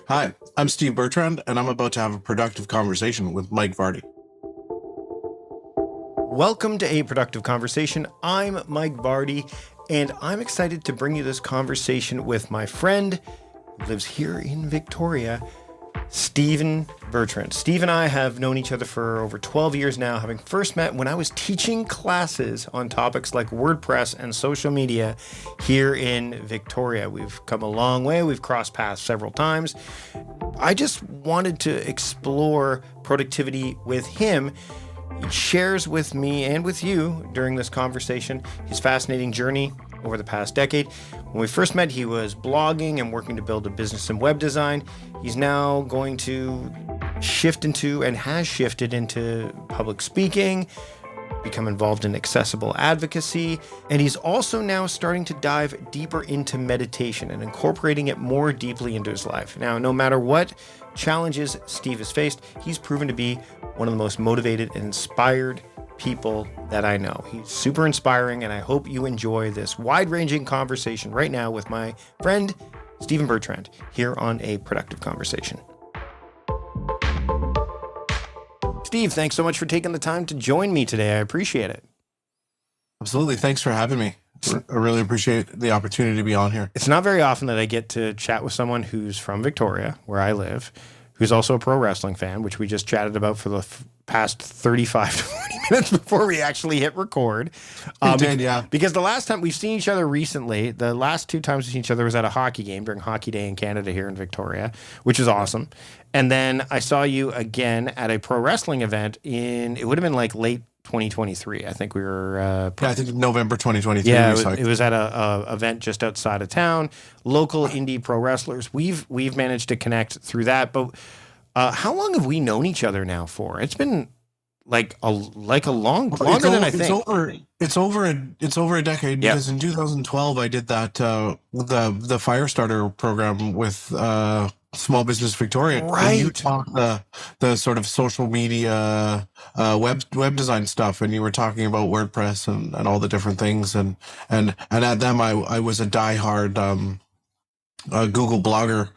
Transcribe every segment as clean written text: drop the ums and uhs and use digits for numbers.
Hi, I'm Steve Bertrand, and I'm about to have a productive conversation with Mike Vardy. Welcome to A Productive Conversation. I'm Mike Vardy, and I'm excited to bring you this conversation with my friend who lives here in Victoria, Steven Bertrand. Steve and I have known each other for over 12 years now, having first met when I was teaching classes on topics like WordPress and social media here in Victoria. We've come a long way. We've crossed paths several times. I just wanted to explore productivity with him. He shares with me and with you during this conversation his fascinating journey over the past decade. When we first met, he was blogging and working to build a business in web design. He's now going to shift into and has shifted into public speaking, become involved in accessible advocacy, and he's also now starting to dive deeper into meditation and incorporating it more deeply into his life. Now, no matter what challenges Steve has faced, he's proven to be one of the most motivated and inspired people that I know. He's super inspiring, and I hope you enjoy this wide-ranging conversation right now with my friend, Steven Bertrand, here on A Productive Conversation. Steve, thanks so much for taking the time to join me today. I appreciate it. Absolutely. Thanks for having me. I really appreciate the opportunity to be on here. It's not very often that I get to chat with someone who's from Victoria, where I live, who's also a pro wrestling fan, which we just chatted about for the past 35 to 40 minutes before we actually hit record. Yeah. Because the last time we've seen each other recently, the last two times we've seen each other was at a hockey game during Hockey Day in Canada here in Victoria, which is awesome. And then I saw you again at a pro wrestling event it would have been like late 2023. I think we were. I think November 2023. Yeah, it was at a event just outside of town. Local indie pro wrestlers. We've managed to connect through that. But how long have we known each other now for? It's been longer than I think. It's over a decade, because in 2012 I did that the Firestarter program with Small Business Victoria. Right. And you taught the sort of social media web design stuff, and you were talking about WordPress and all the different things, and at them I was a diehard Google Blogger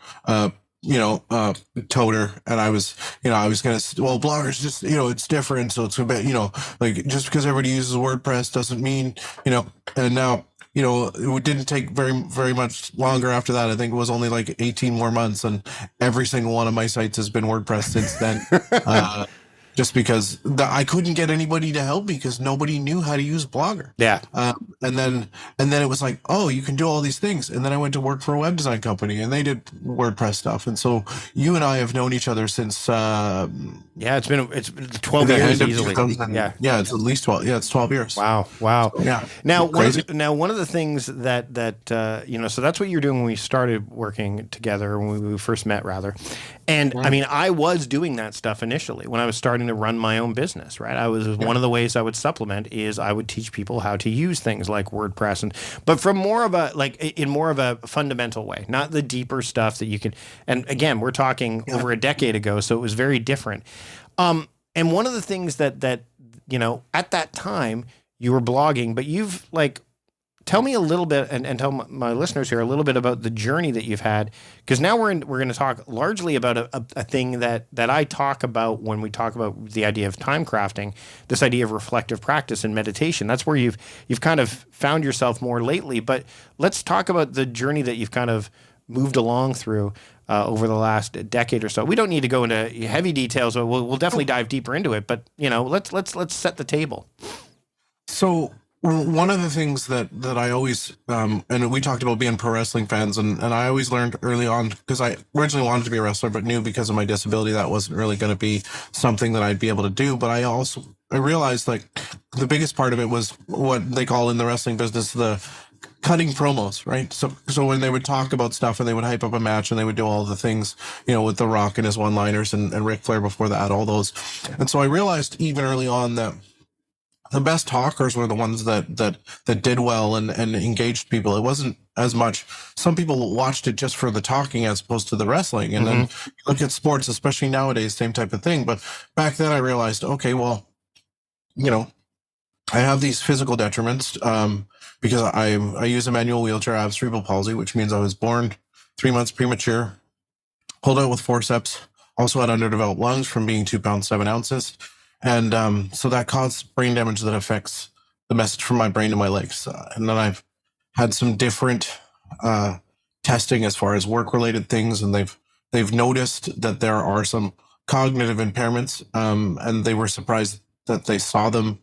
toter, and I was gonna, well, bloggers just, it's different, so it's a bit, like, just because everybody uses WordPress doesn't mean, and now, it didn't take very much longer after that. I think it was only like 18 more months, and every single one of my sites has been WordPress since then. Just because I couldn't get anybody to help me, because nobody knew how to use Blogger. Yeah. And then it was like, oh, you can do all these things. And then I went to work for a web design company, and they did WordPress stuff. And so you and I have known each other since it's been 12 years easily. Yeah, it's at least 12. Yeah, it's 12 years. Wow. So, yeah. Now, one of the things that so that's what you're doing when we started working together, when we first met, rather. And I mean, I was doing that stuff initially when I was starting to run my own business, right? One of the ways I would supplement is I would teach people how to use things like WordPress, but from in more of a fundamental way, not the deeper stuff that you can. And again, we're talking over a decade ago, so it was very different. And one of the things that at that time you were blogging, but you've tell me a little bit, and tell my listeners here a little bit about the journey that you've had, because now we're going to talk largely about a thing that I talk about when we talk about the idea of time crafting, this idea of reflective practice and meditation. That's where you've kind of found yourself more lately. But let's talk about the journey that you've kind of moved along through over the last decade or so. We don't need to go into heavy details, but we'll definitely dive deeper into it. But let's set the table. So, one of the things that I always, and we talked about being pro wrestling fans, and I always learned early on, because I originally wanted to be a wrestler, but knew because of my disability that wasn't really going to be something that I'd be able to do. But I realized, like, the biggest part of it was what they call in the wrestling business the cutting promos, right? So when they would talk about stuff and they would hype up a match and they would do all the things, with The Rock and his one-liners and Ric Flair before that, all those. And so I realized even early on that the best talkers were the ones that did well and engaged people. It wasn't as much. Some people watched it just for the talking as opposed to the wrestling. And then you look at sports, especially nowadays, same type of thing. But back then I realized, okay, well, I have these physical detriments because I use a manual wheelchair. I have cerebral palsy, which means I was born 3 months premature. pulled out with forceps. Also had underdeveloped lungs from being 2 pounds 7 ounces, and so that caused brain damage that affects the message from my brain to my legs. And then I've had some different testing as far as work related things, and they've noticed that there are some cognitive impairments, and they were surprised that they saw them,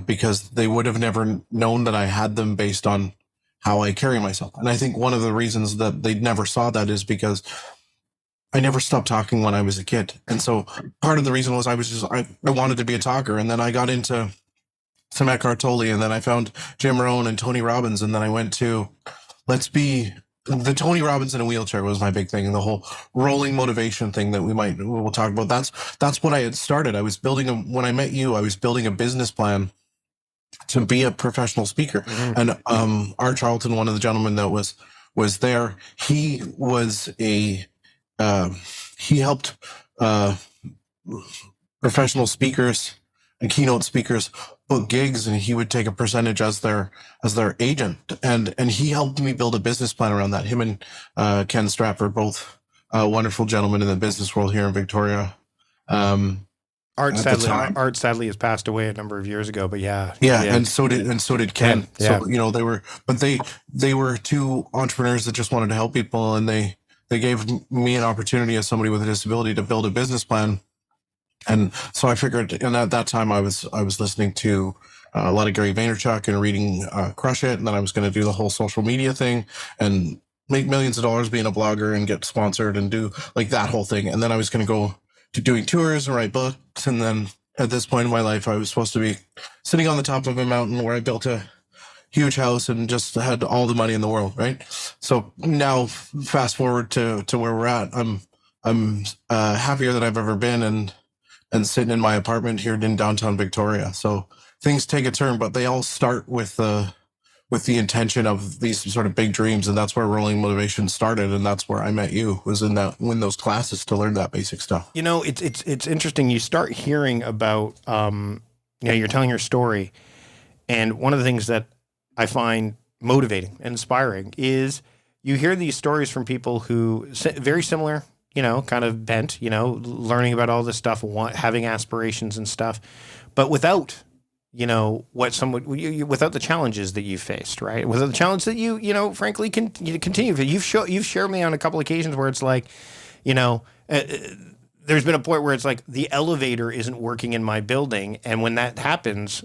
because they would have never known that I had them based on how I carry myself. And I think one of the reasons that they never saw that is because I never stopped talking when I was a kid. And so part of the reason was I wanted to be a talker. And then I got into some Eckhart Tolle, and then I found Jim Rohn and Tony Robbins. And then I went to the Tony Robbins in a wheelchair was my big thing. And the whole rolling motivation thing that we'll talk about. That's what I had started. When I met you, I was building a business plan to be a professional speaker. And Art Charlton, one of the gentlemen that was there, he was he helped professional speakers and keynote speakers book gigs, and he would take a percentage as their agent. And he helped me build a business plan around that. Him and Ken Strapper, both wonderful gentlemen in the business world here in Victoria. Art sadly has passed away a number of years ago, but yeah. And so did Ken. Yeah. So they were two entrepreneurs that just wanted to help people, and they gave me an opportunity as somebody with a disability to build a business plan. And so I figured, and at that time I was listening to a lot of Gary Vaynerchuk and reading Crush It, and then I was going to do the whole social media thing and make millions of dollars being a blogger and get sponsored and do like that whole thing. And then I was going to go to doing tours and write books. And then at this point in my life, I was supposed to be sitting on the top of a mountain where I built a huge house and just had all the money in the world, right? So now fast forward to where we're at. I'm happier than I've ever been, and sitting in my apartment here in downtown Victoria. So things take a turn, but they all start with the intention of these sort of big dreams, and that's where Rolling Motivation started, and that's where I met you, was in those classes to learn that basic stuff. You know, it's interesting. You start hearing about, you're telling your story, and one of the things that I find motivating and inspiring is you hear these stories from people who very similar, kind of bent, learning about all this stuff, having aspirations and stuff, but without, without the challenges that you faced, right? Without the challenge that you frankly can continue. You've shared me on a couple occasions where it's like, there's been a point where it's like the elevator isn't working in my building, and when that happens,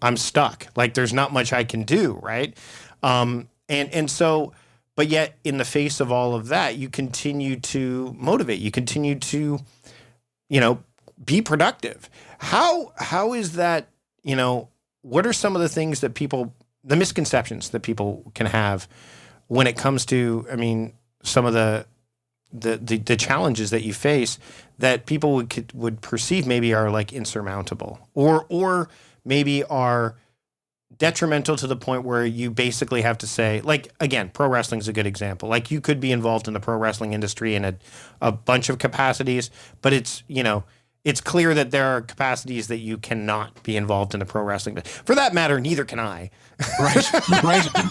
I'm stuck. Like there's not much I can do, right? And so, but yet in the face of all of that, you continue to motivate. You continue to, be productive. How is that? What are some of the things that the misconceptions that people can have when it comes to, some of the challenges that you face that people would perceive maybe are like insurmountable or maybe are detrimental to the point where you basically have to say, like, again, pro wrestling is a good example. Like you could be involved in the pro wrestling industry in a bunch of capacities, but it's clear that there are capacities that you cannot be involved in the pro wrestling. For that matter, neither can I. Right.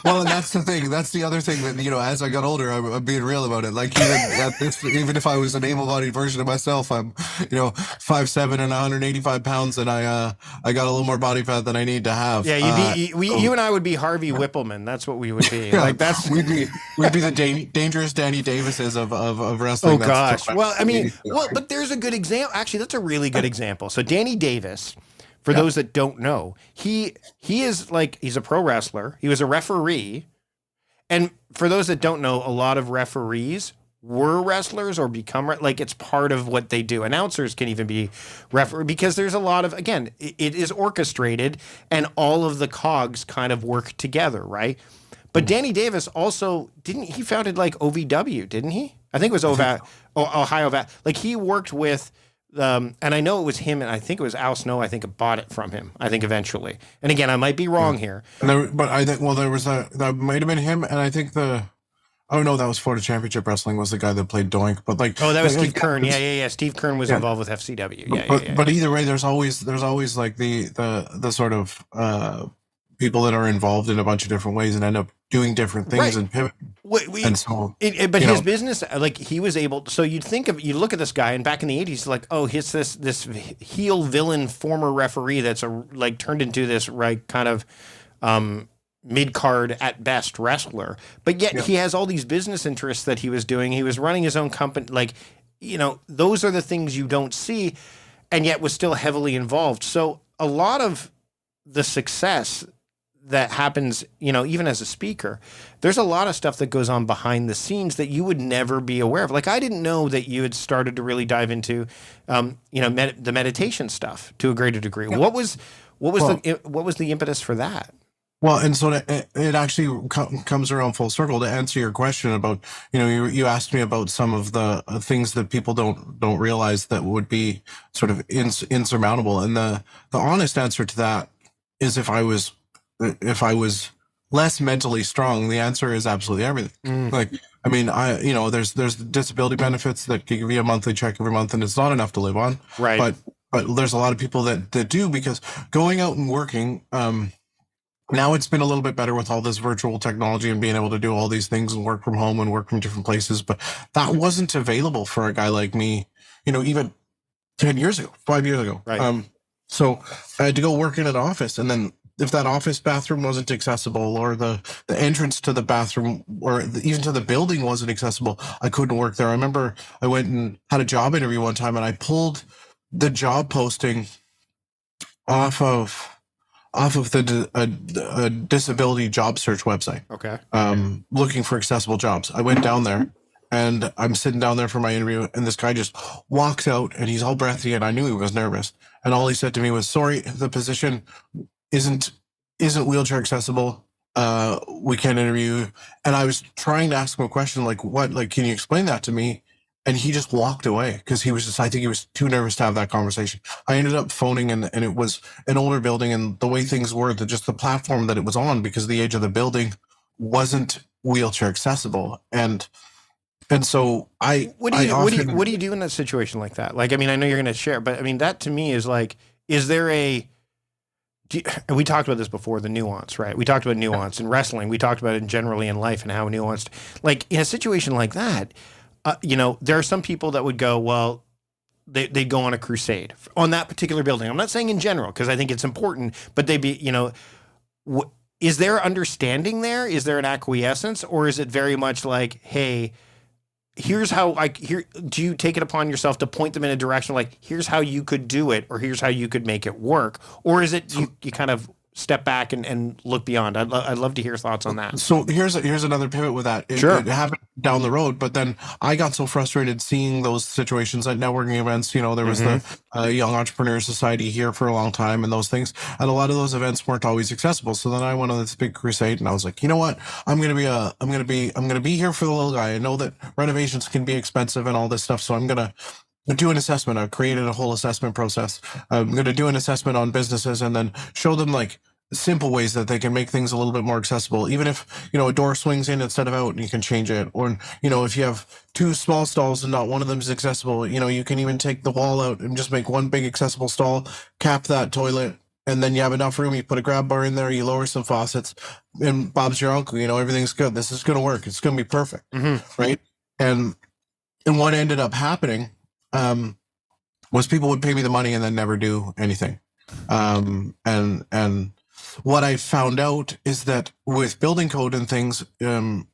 Well, and that's the thing. That's the other thing that, as I got older, I'm being real about it. Like even if I was an able-bodied version of myself, I'm, 5'7" and 185 pounds, and I got a little more body fat than I need to have. Yeah, you and I would be Harvey Whippleman. That's what we would be. Yeah, like that's we'd be the dangerous Danny Davises of wrestling. Oh gosh. Well, but there's a good example. Actually, that's a really good example. So Danny Davis, for those that don't know, he is like, he's a pro wrestler. He was a referee. And for those that don't know, a lot of referees were wrestlers or become, like, it's part of what they do. Announcers can even be referee because there's a lot of, again, it is orchestrated and all of the cogs kind of work together, right? But Danny Davis also, he founded like OVW, didn't he? I think it was Ohio. Like he worked with, and I know it was him, and I think it was Al Snow. I think bought it from him. I think eventually. And again, I might be wrong here. But I think there was that might have been him, and I think that was Florida Championship Wrestling was the guy that played Doink. But that was Steve Kern. Yeah. Steve Kern was involved with FCW. But either way, there's always like the sort of people that are involved in a bunch of different ways and end up doing different things Right. and pivot. And so, But you his know, business, like he was able. So you look at this guy, and back in the '80s, like, oh, he's this heel villain former referee that's like turned into this kind of mid card at best wrestler. But yet yeah, he has all these business interests that he was doing. He was running his own company. Like, those are the things you don't see, and yet was still heavily involved. So a lot of the success that happens, even as a speaker, there's a lot of stuff that goes on behind the scenes that you would never be aware of. Like, I didn't know that you had started to really dive into, the meditation stuff to a greater degree. yeah. Well, What was the impetus for that? Well, and so it actually comes around full circle to answer your question about, you asked me about some of the things that people don't realize that would be sort of insurmountable. And the honest answer to that is if I was less mentally strong, the answer is absolutely everything. Mm, Like, I mean, there's disability benefits that give you a monthly check every month and it's not enough to live on, right. but there's a lot of people that do, because going out and working, now it's been a little bit better with all this virtual technology and being able to do all these things and work from home and work from different places. But that wasn't available for a guy like me, even 10 years ago, 5 years ago. Right. So I had to go work in an office, and then if that office bathroom wasn't accessible, or the entrance to the bathroom, or even to the building wasn't accessible, I couldn't work there. I remember I went and had a job interview one time, and I pulled the job posting off of a disability job search website, Okay. looking for accessible jobs. I went down there, and I'm sitting down there for my interview, and this guy just walks out, and he's all breathy, and I knew he was nervous. And all he said to me was, "Sorry, the position isn't wheelchair accessible. We can't interview you." And I was trying to ask him a question like, "What? Like, can you explain that to me?" And he just walked away because I think he was too nervous to have that conversation. I ended up phoning, and it was an older building, and the way things were, just the platform that it was on, because of the age of the building, wasn't wheelchair accessible. And so What do you do in that situation like that? Like, I mean, I know you're going to share, but I mean, that to me is like, is there and we talked about this before, the nuance, right? We talked about nuance in wrestling. We talked about it generally in life and how nuanced, like in a situation like that, there are some people that would go, well, they'd go on a crusade on that particular building. I'm not saying in general, because I think it's important, but they'd be, is there understanding there? Is there an acquiescence, or is it very much like, hey, here's how do you take it upon yourself to point them in a direction like, here's how you could do it, or here's how you could make it work? Or is it you kind of step back and look beyond? I'd love to hear thoughts on that. So here's another pivot with that. Sure. It happened down the road, but then I got so frustrated seeing those situations at networking events. There was the Young Entrepreneur Society here for a long time, and those things, and a lot of those events weren't always accessible. So then I went on this big crusade, and I was like, you know what? I'm gonna be here for the little guy. I know that renovations can be expensive and all this stuff, so I'm gonna do an assessment. I created a whole assessment process. I'm going to do an assessment on businesses and then show them like simple ways that they can make things a little bit more accessible. Even if, a door swings in instead of out, and you can change it. Or, if you have two small stalls and not one of them is accessible, you can even take the wall out and just make one big accessible stall, cap that toilet, and then you have enough room. You put a grab bar in there, you lower some faucets, and Bob's your uncle. Everything's good. This is going to work. It's going to be perfect. Right. And what ended up happening, was people would pay me the money and then never do anything. And what I found out is that with building code and things, and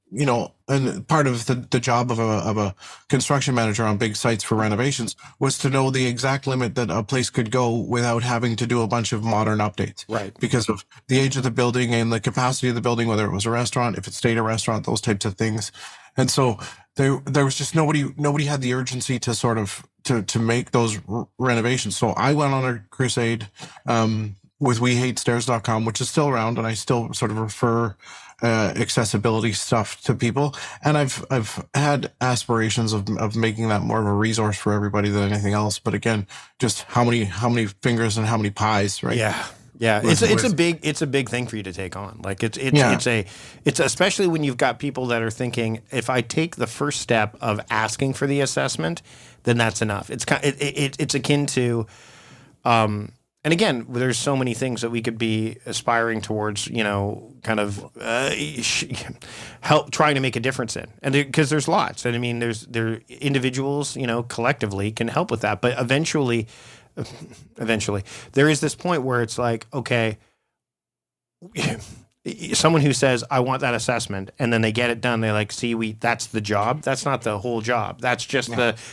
part of the job of a construction manager on big sites for renovations was to know the exact limit that a place could go without having to do a bunch of modern updates. Right. Because of the age of the building and the capacity of the building, whether it was a restaurant, if it stayed a restaurant, those types of things. And so there was just nobody had the urgency to sort of to make those renovations. So I went on a crusade with WeHateStairs.com, which is still around, and I still sort of refer accessibility stuff to people. And I've had aspirations of making that more of a resource for everybody than anything else. But again, just how many fingers and how many pies, right? Yeah. Yeah, it's a big thing for you to take on. Like it's especially when you've got people that are thinking, if I take the first step of asking for the assessment, then that's enough. It's akin to, And again, there's so many things that we could be aspiring towards, kind of help trying to make a difference in. And because there's lots. And I mean, there individuals, collectively can help with that. But eventually, there is this point where it's like, okay, someone who says, I want that assessment, and then they get it done. They're like, see, that's the job. That's not the whole job. That's just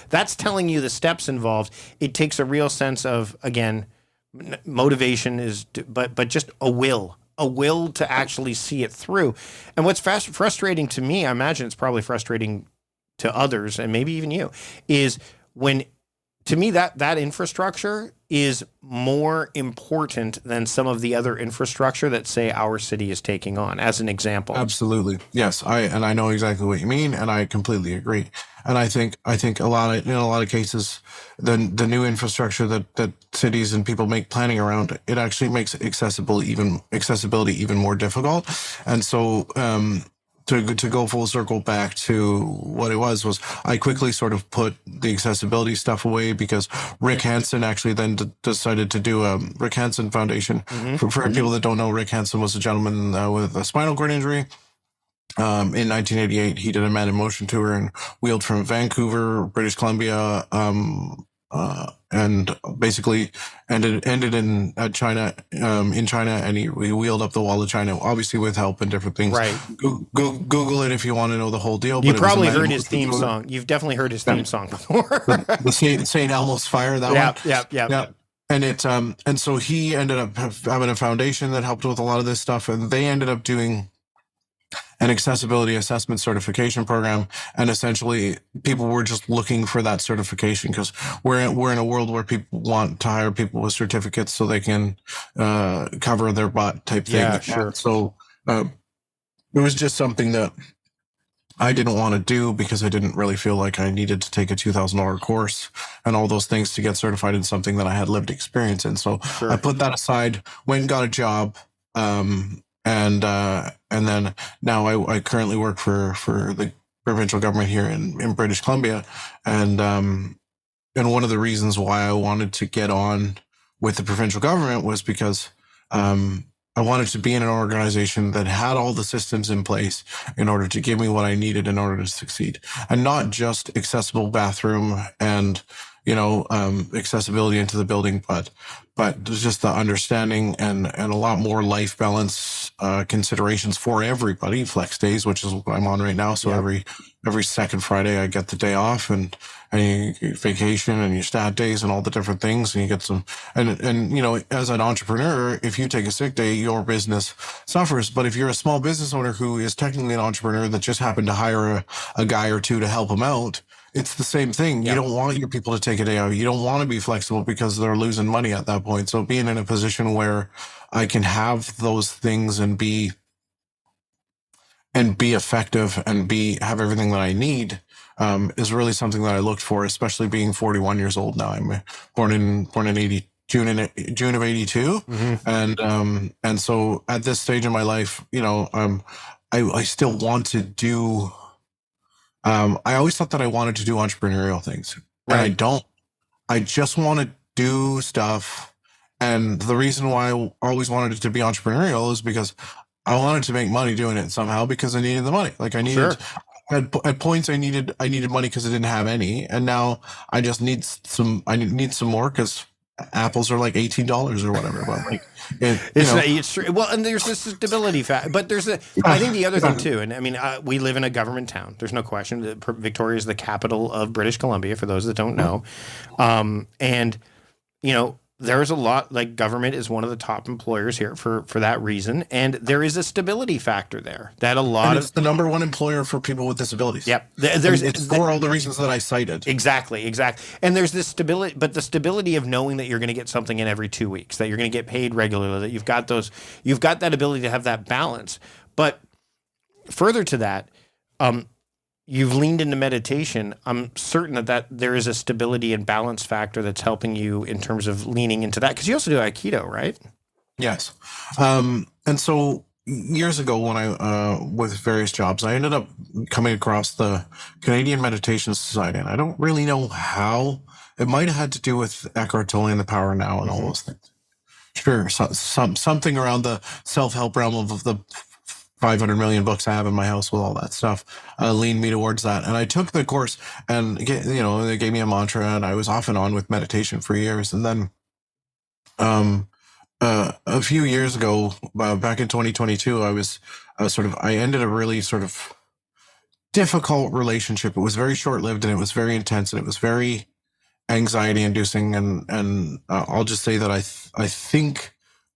that's telling you the steps involved. It takes a real sense of, again, motivation but just a will to actually see it through. And what's frustrating to me, I imagine it's probably frustrating to others and maybe even you, is when, to me, that infrastructure is more important than some of the other infrastructure that, say, our city is taking on, as an example. Absolutely. Yes. I know exactly what you mean, and I completely agree. And I think in a lot of cases, the new infrastructure that cities and people make planning around, it actually makes accessibility even more difficult. And so, to go full circle back to what it was I quickly sort of put the accessibility stuff away because Rick Hansen actually then decided to do a Rick Hansen Foundation. For people that don't know, Rick Hansen was a gentleman with a spinal cord injury. In 1988, he did a Man in Motion tour and wheeled from Vancouver, British Columbia, and basically ended in China, and he wheeled up the wall of China, obviously with help and different things. Right. Google it if you want to know the whole deal. You probably heard his theme song. You've definitely heard his theme song before. the St. Elmo's Fire, that one. Yeah. And so he ended up having a foundation that helped with a lot of this stuff, and they ended up doing an accessibility assessment certification program, and essentially people were just looking for that certification because we're in a world where people want to hire people with certificates so they can cover their butt type thing. Yeah, sure. So it was just something that I didn't want to do because I didn't really feel like I needed to take a $2,000 course and all those things to get certified in something that I had lived experience in. So I put that aside, went and got a job. And then now I currently work for the provincial government here in British Columbia. And one of the reasons why I wanted to get on with the provincial government was because, I wanted to be in an organization that had all the systems in place in order to give me what I needed in order to succeed, and not just accessible bathroom and, accessibility into the building, but just the understanding and a lot more life balance considerations for everybody. Flex days, which is what I'm on right now. So every second Friday I get the day off, and you get vacation and your stat days and all the different things, and you get some, and as an entrepreneur, if you take a sick day, your business suffers. But if you're a small business owner who is technically an entrepreneur that just happened to hire a guy or two to help him out, it's the same thing. You don't want your people to take a day out. You don't want to be flexible because they're losing money at that point. So being in a position where I can have those things and be effective and have everything that I need is really something that I looked for, especially being 41 years old now. I'm born in June of 82. And so at this stage in my life, I still want to do, I always thought that I wanted to do entrepreneurial things, and I don't. I just want to do stuff. And the reason why I always wanted it to be entrepreneurial is because I wanted to make money doing it somehow, because I needed the money. Like I needed, at points I needed money because I didn't have any. And now I just need some more because apples are like $18 or whatever. But like, it's true. Well, and there's this stability factor, but I think the other thing too, and I mean, we live in a government town. There's no question that Victoria is the capital of British Columbia, for those that don't know. And there's a lot, like, government is one of the top employers here for that reason. And there is a stability factor there that it's the number one employer for people with disabilities. Yep. It's for all the reasons that I cited. Exactly. And there's this stability, but the stability of knowing that you're going to get something in every 2 weeks, that you're going to get paid regularly, that you've got that ability to have that balance. But further to that, you've leaned into meditation. I'm certain that there is a stability and balance factor that's helping you in terms of leaning into that. Because you also do Aikido, right? Yes. And so years ago when I, with various jobs, I ended up coming across the Canadian Meditation Society. And I don't really know how. It might have had to do with Eckhart Tolle and the Power Now and all those things. Sure. Something around the self-help realm of the 500 million books I have in my house with all that stuff leaned me towards that. And I took the course and, they gave me a mantra and I was off and on with meditation for years. And then um, a few years ago, back in 2022, I ended a really sort of difficult relationship. It was very short-lived and it was very intense and it was very anxiety inducing, and I'll just say that I think,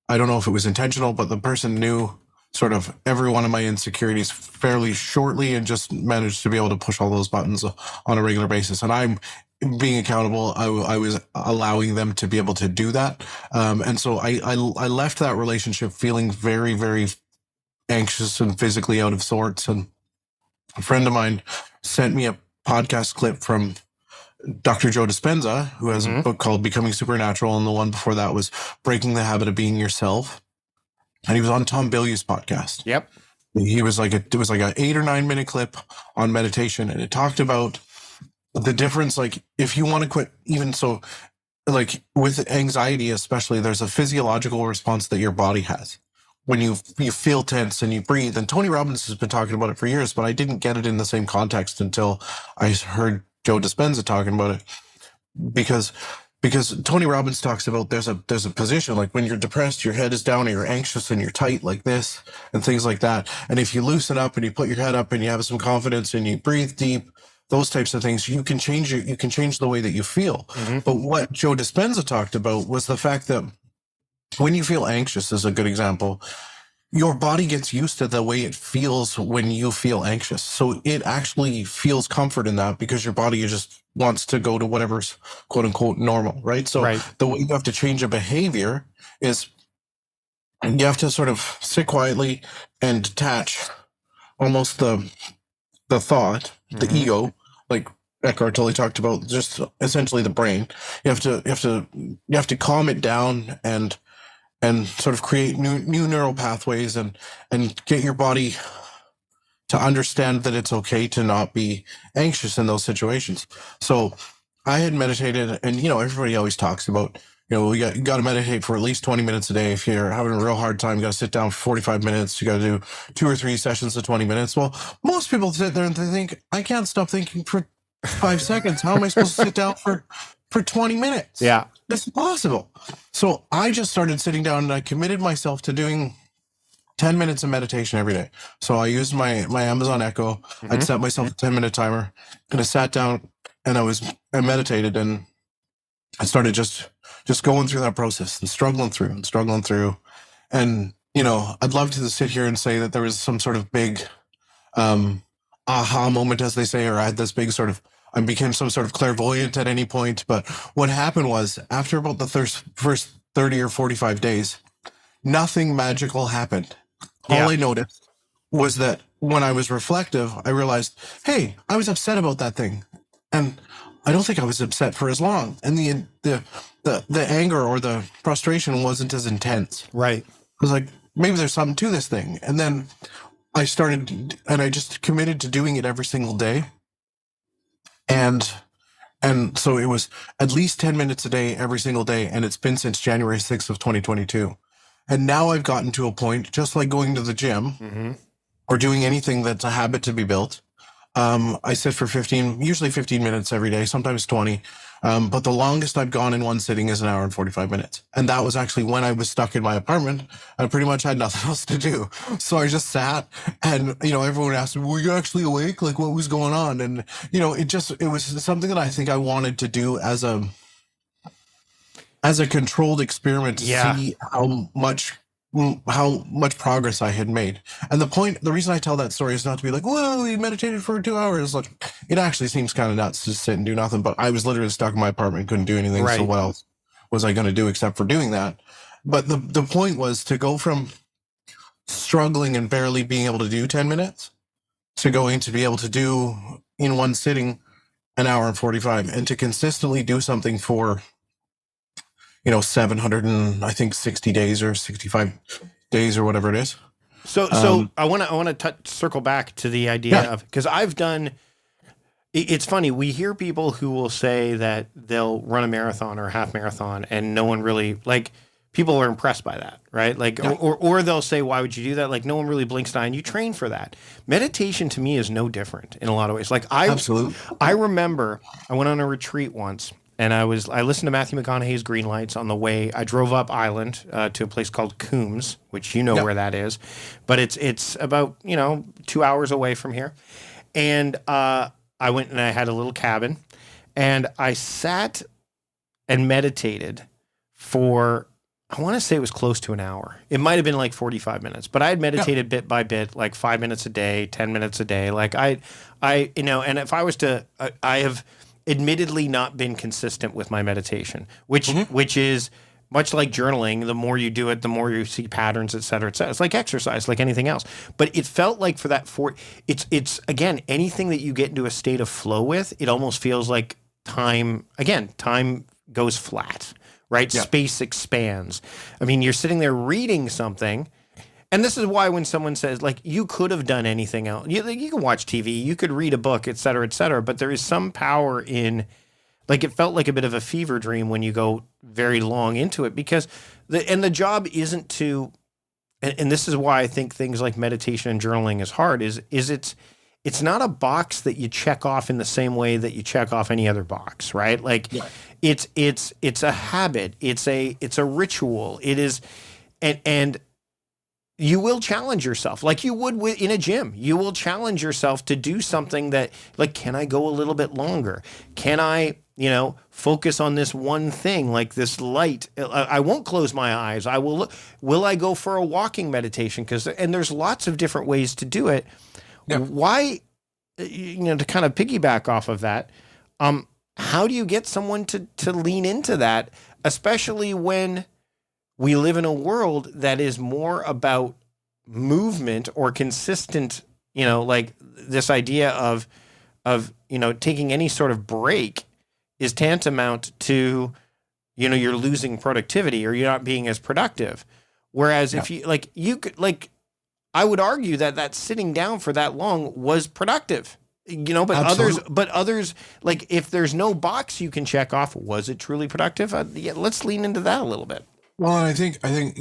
I don't know if it was intentional, but the person knew sort of every one of my insecurities fairly shortly and just managed to be able to push all those buttons on a regular basis. And I'm being accountable. I was allowing them to be able to do that. And so I left that relationship feeling very, very anxious and physically out of sorts. And a friend of mine sent me a podcast clip from Dr. Joe Dispenza, who has a book called Becoming Supernatural, and the one before that was Breaking the Habit of Being Yourself. And he was on Tom Bilyeu's podcast. Yep. It was like a 8 or 9 minute clip on meditation, and it talked about the difference. Like, if you want to quit, even so, like with anxiety especially, there's a physiological response that your body has when you feel tense and you breathe. And Tony Robbins has been talking about it for years, but I didn't get it in the same context until I heard Joe Dispenza talking about it, because Tony Robbins talks about there's a position, like when you're depressed, your head is down, or you're anxious and you're tight like this and things like that. And if you loosen up and you put your head up and you have some confidence and you breathe deep, those types of things, you can change the way that you feel. But what Joe Dispenza talked about was the fact that when you feel anxious, is a good example, your body gets used to the way it feels when you feel anxious. So it actually feels comfort in that, because your body just wants to go to whatever's quote unquote normal, right? So the way you have to change a behavior is you have to sort of sit quietly and detach almost the thought, the ego, like Eckhart Tolle talked about, just essentially the brain. You have to calm it down and sort of create new neural pathways and get your body to understand that it's okay to not be anxious in those situations. So I had meditated, and everybody always talks about, you got to meditate for at least 20 minutes a day. If you're having a real hard time, you got to sit down for 45 minutes. You got to do 2 or 3 sessions of 20 minutes. Well, most people sit there and they think, I can't stop thinking for 5 seconds. How am I supposed to sit down for 20 minutes? Yeah. It's impossible. So I just started sitting down and I committed myself to doing 10 minutes of meditation every day. So I used my Amazon Echo. I'd set myself a 10-minute timer, and I sat down and I meditated, and I started just going through that process and struggling through. And, I'd love to sit here and say that there was some sort of big aha moment, as they say, or I had this big sort of, I became some sort of clairvoyant at any point. But what happened was, after about the first 30 or 45 days, nothing magical happened. All I noticed was that when I was reflective, I realized, hey, I was upset about that thing, and I don't think I was upset for as long, and the anger or the frustration wasn't as intense. Right. I was like, maybe there's something to this thing. And then I started, and I just committed to doing it every single day. And so it was at least 10 minutes a day, every single day. And it's been since January 6th of 2022. And now I've gotten to a point, just like going to the gym or doing anything that's a habit to be built. I sit for usually 15 minutes every day, sometimes 20. But the longest I've gone in one sitting is 1 hour and 45 minutes. And that was actually when I was stuck in my apartment. I pretty much had nothing else to do. So I just sat, and, everyone asked me, were you actually awake? Like, what was going on? And, it was something that I think I wanted to do as a controlled experiment to see how much progress I had made. And the reason I tell that story is not to be like, whoa, we meditated for 2 hours. Like, it actually seems kind of nuts to sit and do nothing, but I was literally stuck in my apartment, couldn't do anything. So what else was I going to do except for doing that? But the point was to go from struggling and barely being able to do 10 minutes to going to be able to do in one sitting 1 hour and 45, and to consistently do something for 760 days or 65 days or whatever it is. So I want to circle back to the idea of, because I've done, it's funny, we hear people who will say that they'll run a marathon or a half marathon and no one really, like, people are impressed by that, right? Like, or they'll say, why would you do that? Like, no one really blinks an eye, and you train for that. Meditation to me is no different in a lot of ways. Like Absolutely. I remember I went on a retreat once, and I listened to Matthew McConaughey's Green Lights on the way. I drove up island to a place called Coombs, which you know where that is, but it's about 2 hours away from here. And I went and I had a little cabin, and I sat and meditated for, I want to say it was close to an hour. It might have been like 45 minutes, but I had meditated bit by bit, like 5 minutes a day, 10 minutes a day. Like and if I was to, I have admittedly not been consistent with my meditation, which is much like journaling. The more you do it, the more you see patterns, et cetera, et cetera. It's like exercise, like anything else. But it felt like it's again, anything that you get into a state of flow with, it almost feels like time goes flat, right? Yeah. Space expands. I mean, you're sitting there reading something, and this is why when someone says, like, you could have done anything else, you can watch TV, you could read a book, et cetera, but there is some power in, like, it felt like a bit of a fever dream when you go very long into it, because the job isn't to, and this is why I think things like meditation and journaling is hard, is it's not a box that you check off in the same way that you check off any other box, right? Like it's a habit, it's a ritual. It is, and you will challenge yourself like you would in a gym. You will challenge yourself to do something that, like, can I go a little bit longer? Can I, focus on this one thing, like this light? I won't close my eyes. I will look. Will I go for a walking meditation? And there's lots of different ways to do it. Yeah. Why, to kind of piggyback off of that, how do you get someone to lean into that, especially when we live in a world that is more about movement or consistent, like this idea of taking any sort of break is tantamount to, you're losing productivity or you're not being as productive. Whereas if you could, I would argue that sitting down for that long was productive, but Absolutely. others, like, if there's no box you can check off, was it truly productive? Let's lean into that a little bit. Well, and I think, and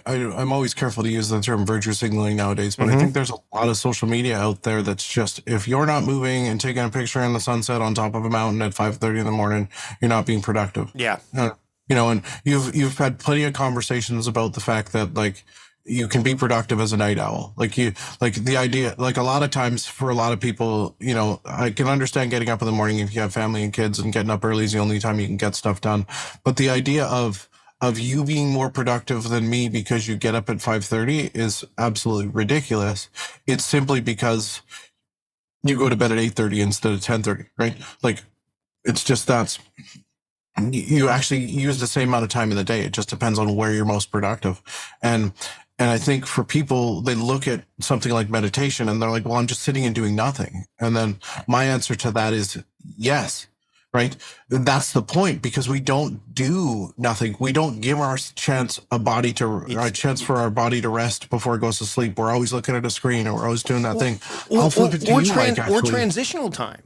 I'm always careful to use the term virtue signaling nowadays, but I think there's a lot of social media out there that's just, if you're not moving and taking a picture in the sunset on top of a mountain at 5:30 in the morning, you're not being productive. Yeah. And you've had plenty of conversations about the fact that, like, you can be productive as a night owl. Like the idea, like, a lot of times for a lot of people, I can understand getting up in the morning if you have family and kids, and getting up early is the only time you can get stuff done. But the idea of you being more productive than me because you get up at 5:30 is absolutely ridiculous. It's simply because you go to bed at 8:30 instead of 10:30, right? Like, it's just you actually use the same amount of time in the day. It just depends on where you're most productive. And I think for people, they look at something like meditation and they're like, well, I'm just sitting and doing nothing. And then my answer to that is yes, right? That's the point, because we don't do nothing. We don't give our chance for our body to rest before it goes to sleep. We're always looking at a screen, or we're always doing that thing. I'll flip it to you, Mike, actually. Or transitional time.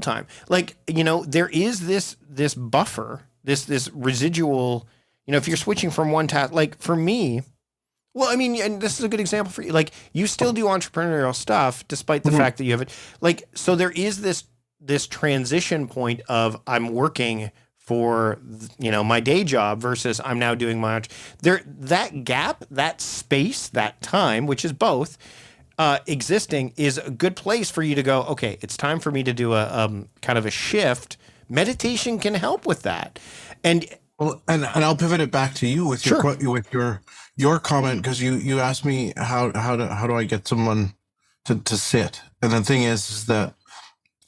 Time. Like, there is this buffer, this residual, if you're switching from one task, like for me, well, I mean, and this is a good example for you. Like, you still do entrepreneurial stuff despite the fact that you have it. Like, so there is this transition point of, I'm working for, my day job versus I'm now doing that gap, that space, that time, which is both, existing, is a good place for you to go, okay, it's time for me to do a kind of a shift. Meditation can help with that. And I'll pivot it back to you with your comment, because you asked me how do I get someone to sit. And the thing is that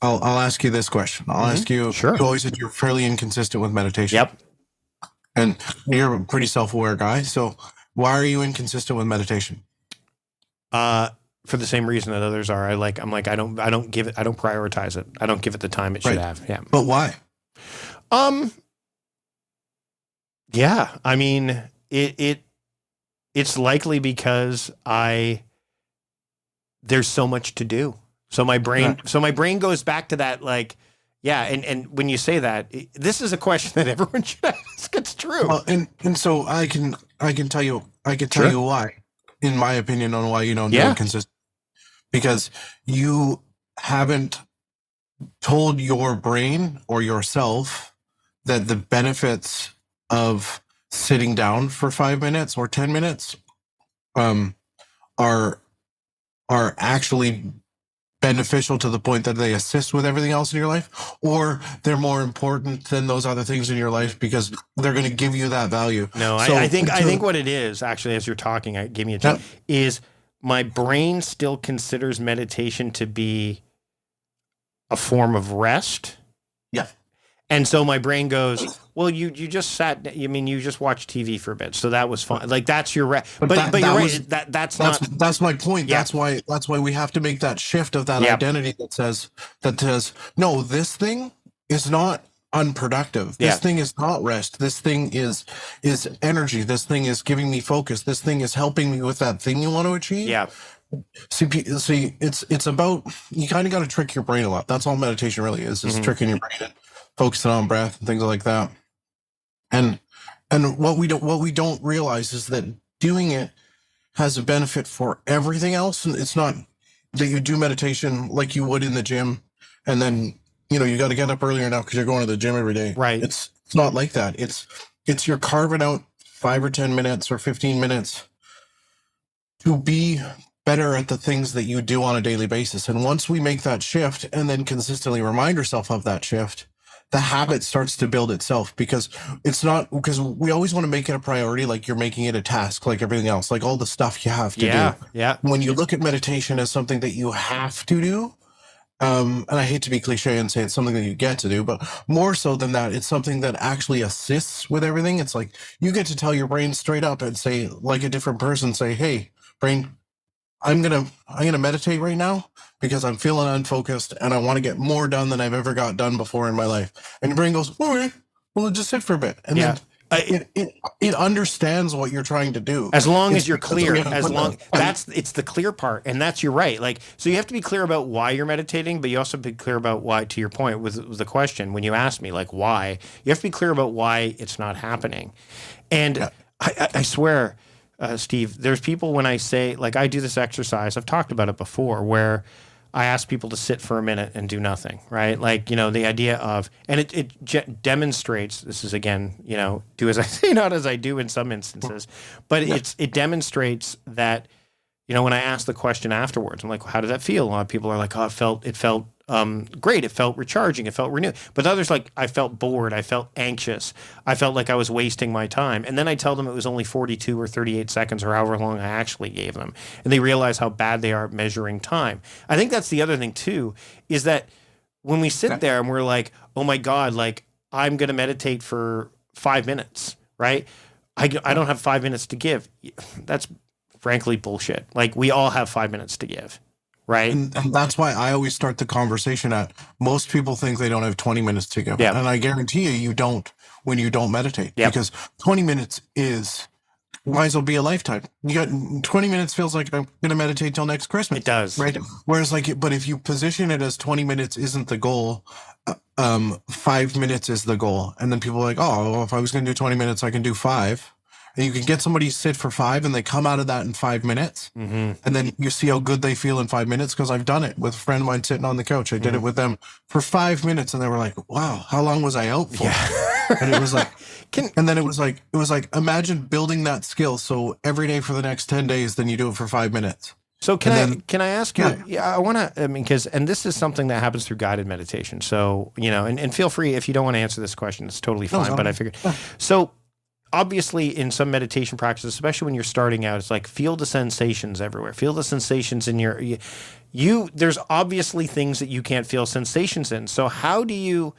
I'll ask you this question. I'll ask you, you always said you're fairly inconsistent with meditation. Yep. And you're a pretty self-aware guy. So why are you inconsistent with meditation? For the same reason that others are. I don't prioritize it. I don't give it the time it should have. Yeah. But why? Yeah. I mean, it's likely because there's so much to do. So my brain goes back to that, like, Yeah, and when you say that, this is a question that everyone should ask. It's true. Well, and so I can tell you Sure. why, in my opinion, on why you don't do Yeah. it consistently. Because you haven't told your brain or yourself that the benefits of sitting down for 5 minutes or 10 minutes um, are actually beneficial to the point that they assist with everything else in your life, or they're more important than those other things in your life because they're going to give you that value. No, So I think what it is, actually, as you're talking, I give me a yeah, tip, is my brain still considers meditation to be a form of rest. yeah. And so my brain goes, well, you just sat, I mean, you just watched TV for a bit. So that was fun. Like that's your rest. But that you're was right. That's not. that's my point. Yeah. That's why we have to make that shift of that Yep. identity that says no, this thing is not unproductive. This Yeah. thing is not rest. This thing is energy. This thing is giving me focus. This thing is helping me with that thing you want to achieve. Yeah. See, it's about, you kind of got to trick your brain a lot. That's all meditation really is Mhm. tricking your brain and focusing on breath and things like that. And what we don't realize is that doing it has a benefit for everything else. And it's not that you do meditation like you would in the gym, and then you got to get up earlier now because you're going to the gym every day. Right. It's not like that. It's you're carving out 5 or 10 minutes or 15 minutes to be better at the things that you do on a daily basis. And once we make that shift and then consistently remind ourselves of that shift, the habit starts to build itself, because because we always want to make it a priority, like you're making it a task, like everything else, like all the stuff you have to Yeah. do. Yeah. When you look at meditation as something that you have to do, and I hate to be cliche and say it's something that you get to do, but more so than that, it's something that actually assists with everything. It's like you get to tell your brain straight up and say, like a different person, say, hey, brain, I'm gonna meditate right now because I'm feeling unfocused and I want to get more done than I've ever got done before in my life. And your brain goes, all right, well, just sit for a bit. And Yeah. then it understands what you're trying to do. As long It's as you're because clear, we haven't put that- it's the clear part, and that's you're right. Like, so you have to be clear about why you're meditating, but you also have to be clear about why. To your point with the question, when you asked me like why, you have to be clear about why it's not happening. And Yeah. I swear, Steve, there's people when I say like I do this exercise, I've talked about it before, where I ask people to sit for a minute and do nothing, right? Like, the idea of, and it demonstrates, this is again, do as I say, not as I do in some instances, but it demonstrates that, when I ask the question afterwards, I'm like, how did that feel? A lot of people are like, oh, it felt great. It felt recharging. It felt renewed. But others like, I felt bored. I felt anxious. I felt like I was wasting my time. And then I tell them it was only 42 or 38 seconds or however long I actually gave them. And they realize how bad they are at measuring time. I think that's the other thing too, is that when we sit there and we're like, oh my God, like I'm going to meditate for 5 minutes, right? I don't have 5 minutes to give. That's frankly bullshit. Like we all have 5 minutes to give. Right. And that's why I always start the conversation at, most people think they don't have 20 minutes to give. Yeah. And I guarantee you don't when you don't meditate. Yep. Because 20 minutes might as well be a lifetime. You got 20 minutes feels like I'm going to meditate till next Christmas. It does. Right. Whereas but if you position it as 20 minutes isn't the goal, 5 minutes is the goal. And then people are like, oh, well, if I was going to do 20 minutes, I can do 5. And you can get somebody to sit for 5 and they come out of that in 5 minutes. Mm-hmm. And then you see how good they feel in 5 minutes. Because I've done it with a friend of mine sitting on the couch. I did it with them for 5 minutes and they were like, wow, how long was I out for? Yeah. And it was like, and then it was like, imagine building that skill. So every day for the next 10 days, then you do it for 5 minutes. So can I ask you? Yeah, I want to. I mean, and this is something that happens through guided meditation. So and feel free if you don't want to answer this question, it's totally fine. But I figured so. Obviously, in some meditation practices, especially when you're starting out, it's like feel the sensations everywhere. Feel the sensations in you. There's obviously things that you can't feel sensations in. So how do you,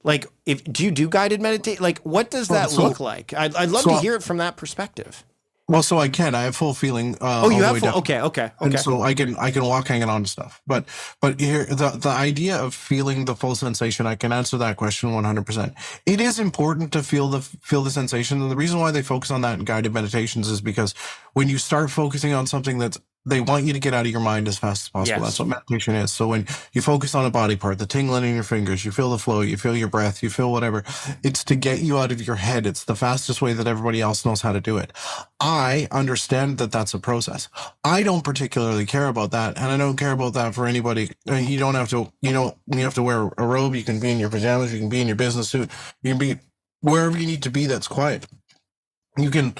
do you do guided meditation? Like, what does that look like? I'd love to hear it from that perspective. Well, so I have full feeling. You have full. Okay. And so I can walk hanging on to stuff. But here, the idea of feeling the full sensation, I can answer that question 100%. It is important to feel the sensation, and the reason why they focus on that in guided meditations is because when you start focusing on something that's they want you to get out of your mind as fast as possible. Yes. That's what meditation is. So when you focus on a body part, the tingling in your fingers, you feel the flow, you feel your breath, you feel whatever, it's to get you out of your head. It's the fastest way that everybody else knows how to do it. I understand that that's a process. I don't particularly care about that, and I don't care about that for anybody. You don't have to, you have to wear a robe. You can be in your pajamas. You can be in your business suit. You can be wherever you need to be. That's quiet. You can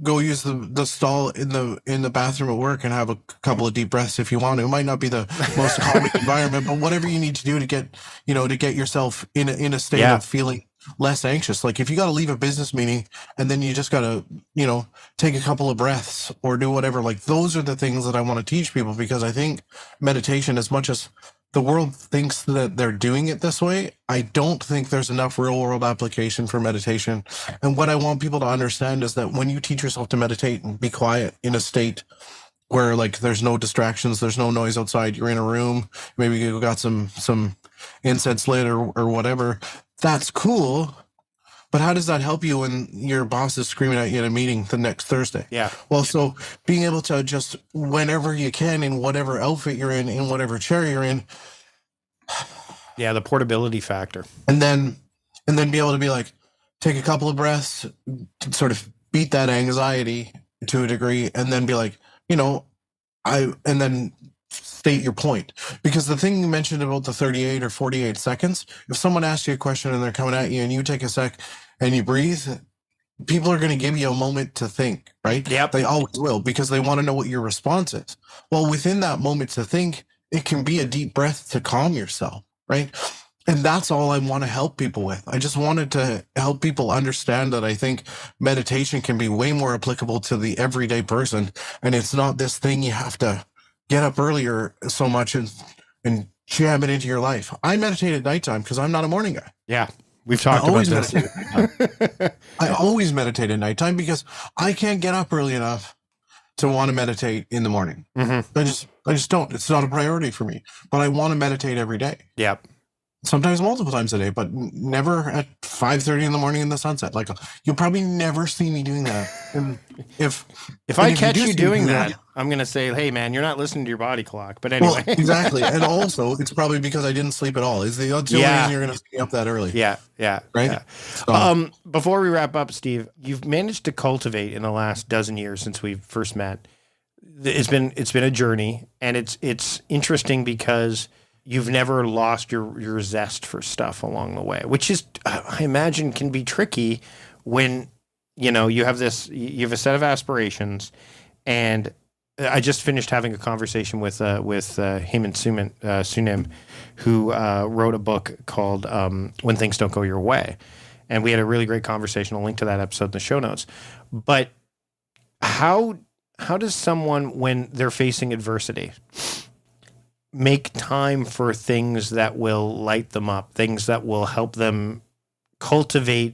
go use the stall in the bathroom at work and have a couple of deep breaths if you want to. It might not be the most calming environment, but whatever you need to do to get yourself in a state of feeling less anxious. Like if you got to leave a business meeting and then you just got to, take a couple of breaths or do whatever, like those are the things that I want to teach people, because I think meditation, as much as the world thinks that they're doing it this way, I don't think there's enough real world application for meditation. And what I want people to understand is that when you teach yourself to meditate and be quiet in a state where like there's no distractions, there's no noise outside, you're in a room, maybe you got some incense lit or whatever, that's cool. But how does that help you when your boss is screaming at you in a meeting the next Thursday? Yeah. Well, so being able to just, whenever you can, in whatever outfit you're in whatever chair you're in. Yeah, the portability factor. And then be able to be like, take a couple of breaths, sort of beat that anxiety to a degree, and then be like, and then state your point. Because the thing you mentioned about the 38 or 48 seconds, if someone asks you a question and they're coming at you and you take a sec and you breathe, people are going to give you a moment to think, right? Yep. They always will, because they want to know what your response is. Well, within that moment to think, it can be a deep breath to calm yourself, right? And that's all I want to help people with. I just wanted to help people understand that I think meditation can be way more applicable to the everyday person. And it's not this thing you have to get up earlier so much and jam it into your life. I meditate at nighttime because I'm not a morning guy. Yeah. We've talked about this. I always meditate at nighttime because I can't get up early enough to want to meditate in the morning. Mm-hmm. I just don't. It's not a priority for me, but I want to meditate every day. Yep. Sometimes multiple times a day, but never at 5:30 in the morning in the sunset. Like you'll probably never see me doing that. And if I catch you doing that, I'm going to say, hey man, you're not listening to your body clock. But anyway. Well, exactly. And also it's probably because I didn't sleep at all. Is the only reason you're going to stay up that early. Yeah. Yeah. Right. Yeah. So, before we wrap up, Steve, you've managed to cultivate in the last dozen years since we first met. It's been a journey, and it's interesting because you've never lost your zest for stuff along the way, which is, I imagine, can be tricky when, you have a set of aspirations. And I just finished having a conversation with Heyman Sunim, who wrote a book called When Things Don't Go Your Way. And we had a really great conversation. I'll link to that episode in the show notes. But how does someone, when they're facing adversity, make time for things that will light them up, things that will help them cultivate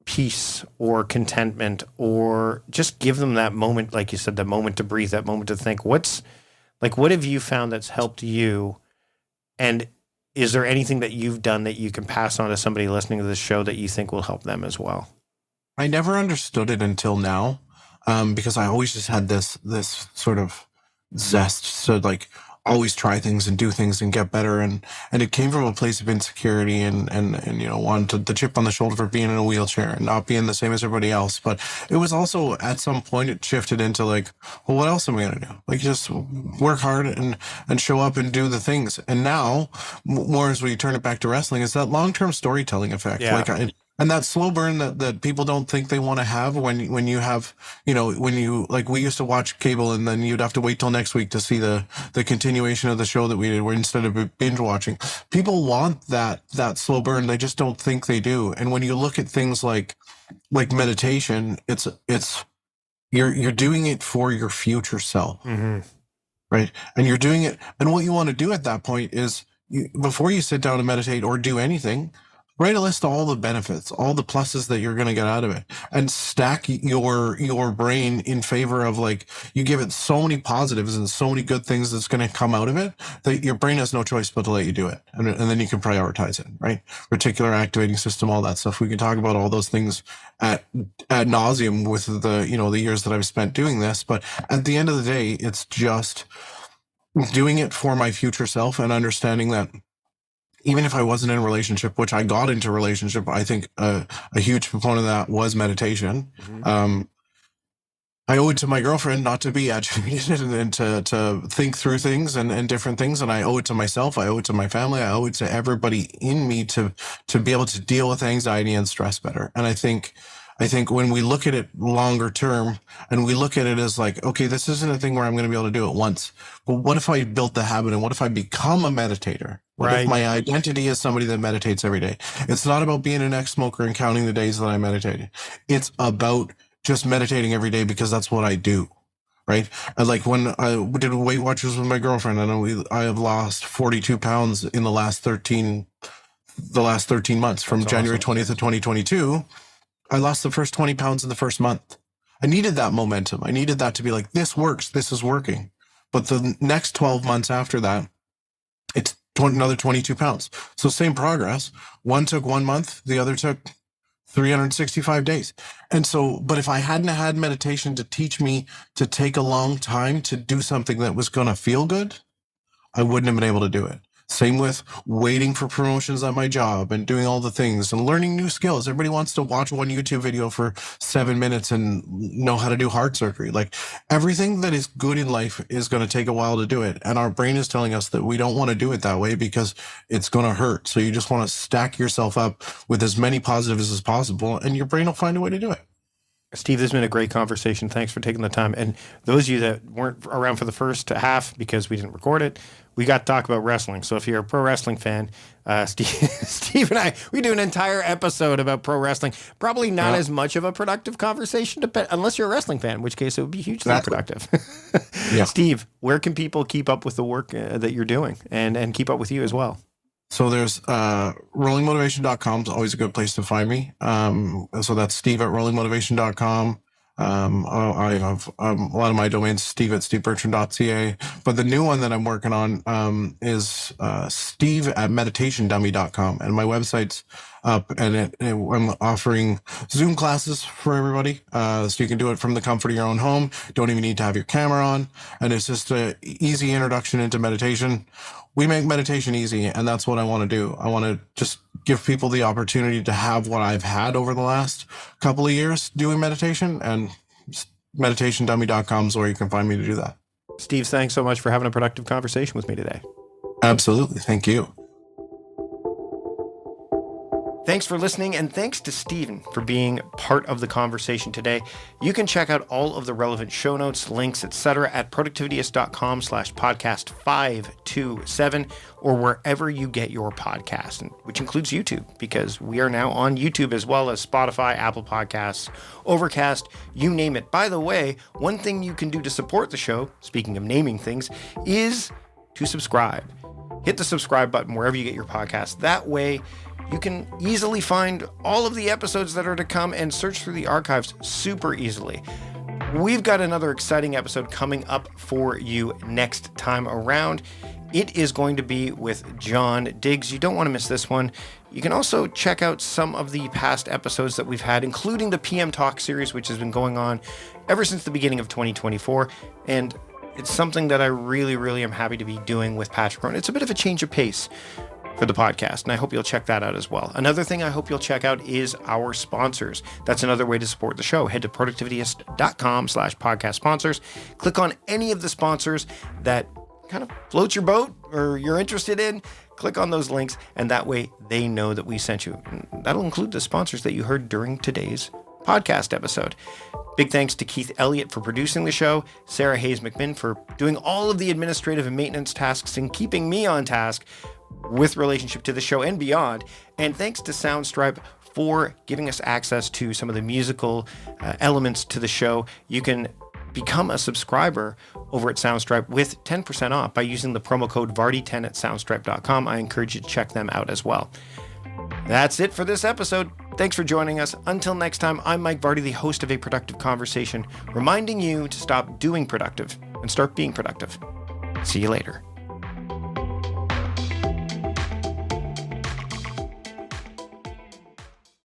peace or contentment, or just give them that moment, like you said, that moment to breathe, that moment to think? What have you found that's helped you? And is there anything that you've done that you can pass on to somebody listening to this show that you think will help them as well? I never understood it until now, because I always just had this sort of zest to like always try things and do things and get better, and it came from a place of insecurity and wanted the chip on the shoulder for being in a wheelchair and not being the same as everybody else. But it was also at some point it shifted into like, well, what else am I gonna do? Like just work hard and show up and do the things. And now more as we turn it back to wrestling, is that long-term storytelling effect. Yeah. Like and that slow burn that people don't think they want to have when you have, when you, like, we used to watch cable and then you'd have to wait till next week to see the continuation of the show that we did, where instead of binge watching. People want that slow burn. They just don't think they do. And when you look at things like meditation, it's you're doing it for your future self. Mm-hmm. Right. And you're doing it. And what you want to do at that point is before you sit down and meditate or do anything, write a list of all the benefits, all the pluses that you're going to get out of it, and stack your brain in favor of, like, you give it so many positives and so many good things that's going to come out of it that your brain has no choice but to let you do it. And then you can prioritize it, right? Reticular activating system, all that stuff. We can talk about all those things at nauseum with the years that I've spent doing this. But at the end of the day, it's just doing it for my future self and understanding that even if I wasn't in a relationship, which I got into a relationship, I think a huge component of that was meditation. I owe it to my girlfriend not to be agitated and to think through things and different things. And I owe it to myself. I owe it to my family. I owe it to everybody in me to be able to deal with anxiety and stress better. And I think when we look at it longer term and we look at it as like, okay, this isn't a thing where I'm going to be able to do it once. Well, what if I built the habit, and what if I become a meditator? What if my identity is somebody that meditates every day? It's not about being an ex-smoker and counting the days that I meditated. It's about just meditating every day because that's what I do, right? And like when I did Weight Watchers with my girlfriend, I have lost 42 pounds in the last 13 months from January 20th of 2022. I lost the first 20 pounds in the first month. I needed that momentum. I needed that to be like, this works, this is working. But the next 12 months after that, it's another 22 pounds. So same progress. One took 1 month, the other took 365 days. And so, but if I hadn't had meditation to teach me to take a long time to do something that was going to feel good, I wouldn't have been able to do it. Same with waiting for promotions at my job and doing all the things and learning new skills. Everybody wants to watch one YouTube video for 7 minutes and know how to do heart surgery. Like, everything that is good in life is going to take a while to do it. And our brain is telling us that we don't want to do it that way because it's going to hurt. So you just want to stack yourself up with as many positives as possible, and your brain will find a way to do it. Steve, this has been a great conversation. Thanks for taking the time. And those of you that weren't around for the first half because we didn't record it, we got to talk about wrestling. So if you're a pro wrestling fan, Steve and I, we do an entire episode about pro wrestling. Probably not as much of a productive conversation, unless you're a wrestling fan, in which case it would be hugely productive. Steve, where can people keep up with the work that you're doing and keep up with you as well? So there's rollingmotivation.com is always a good place to find me. So that's Steve at rollingmotivation.com. I have a lot of my domains, Steve at stevebertrand.ca. But the new one that I'm working on is Steve at meditationdummy.com. And my website's up, and I'm offering Zoom classes for everybody. So you can do it from the comfort of your own home. Don't even need to have your camera on. And it's just an easy introduction into meditation. We make meditation easy, and that's what I want to do. I want to just give people the opportunity to have what I've had over the last couple of years doing meditation, and meditationdummy.com is where you can find me to do that. Steve, thanks so much for having a productive conversation with me today. Absolutely. Thank you. Thanks for listening, and thanks to Steven for being part of the conversation today. You can check out all of the relevant show notes, links, etc. at productivityist.com/podcast 527 or wherever you get your podcast, which includes YouTube, because we are now on YouTube as well as Spotify, Apple Podcasts, Overcast, you name it. By the way, one thing you can do to support the show, speaking of naming things, is to subscribe. Hit the subscribe button wherever you get your podcast. That way, you can easily find all of the episodes that are to come and search through the archives super easily. We've got another exciting episode coming up for you next time around. It is going to be with John Diggs. You don't want to miss this one. You can also check out some of the past episodes that we've had, including the PM Talk series, which has been going on ever since the beginning of 2024. And it's something that I really, really am happy to be doing with Patrick Rowan. It's a bit of a change of pace for the podcast, and I hope you'll check that out as well. Another thing I hope you'll check out is our sponsors. That's another way to support the show. Head to productivityist.com/podcast sponsors. Click on any of the sponsors that kind of floats your boat or you're interested in. Click on those links, and that way they know that we sent you. And that'll include the sponsors that you heard during today's podcast episode. Big thanks to Keith Elliott for producing the show, Sarah Hayes McMinn for doing all of the administrative and maintenance tasks and keeping me on task with relationship to the show and beyond. And thanks to Soundstripe for giving us access to some of the musical elements to the show. You can become a subscriber over at Soundstripe with 10% off by using the promo code VARDY10 at soundstripe.com. I encourage you to check them out as well. That's it for this episode. Thanks for joining us. Until next time, I'm Mike Vardy, the host of A Productive Conversation, reminding you to stop doing productive and start being productive. See you later.